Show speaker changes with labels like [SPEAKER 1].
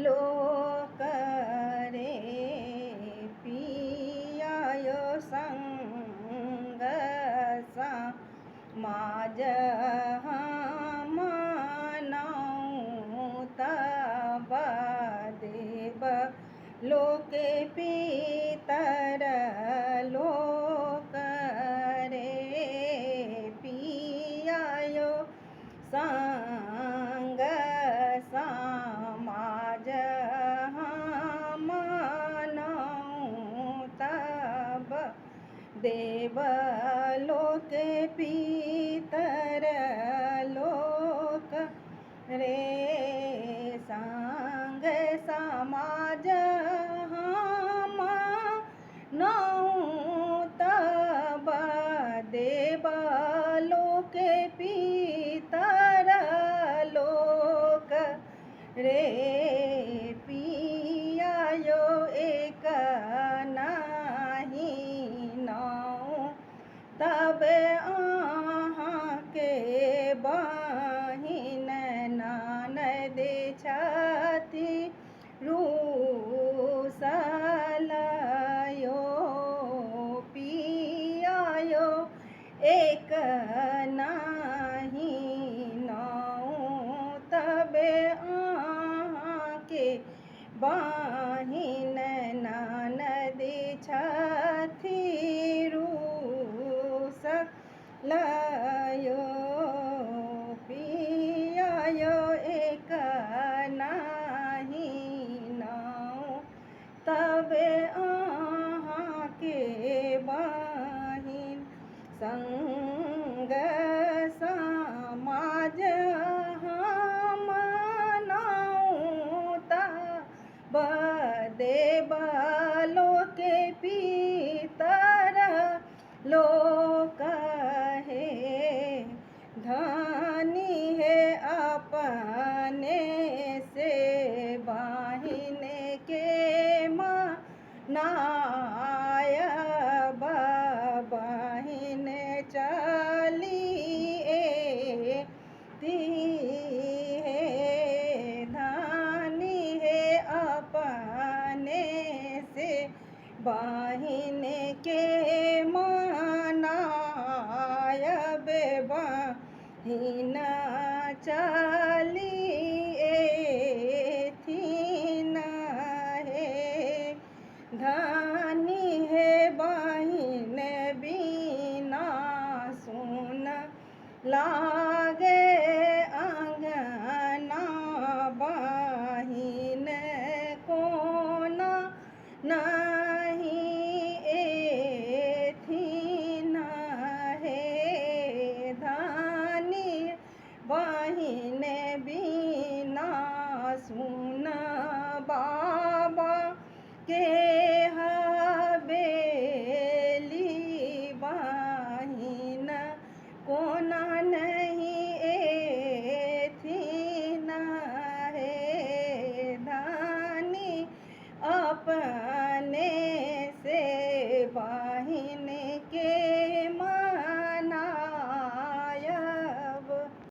[SPEAKER 1] लोक रे पियायो संग समाज मानऊ तब देव लोके पितर लोक रे पियायो संग समाज मानऊ तब देव लोके पितर लोक रे संग समाज मानऊ तब देव लोके पितर लोक रे पियायो एक नाही नौ तब अहाँ के बहिन ननद छथि रूसलयो पियायो एक नाही नौ तब अहाँ के बहिन ननद छथि रूसलयो पियायो एक नाही नौ तब अहाँ के बहिन संग समाज मानऊ तब देव लोके पितर लोक है धनी है अपने से बहिन के मनायब बहिन चलिए ती है धनी है अपने से बहिन के मनायब बहिन चलिए थीन है धनी है बहिन बिना सुन लागे अंगना बहिन कोना नहीं एथिन है धनी बहिन बिना सुन बाबा के हवेली बहिन कोना नहीं एथिन है धनी अपने से बहिन के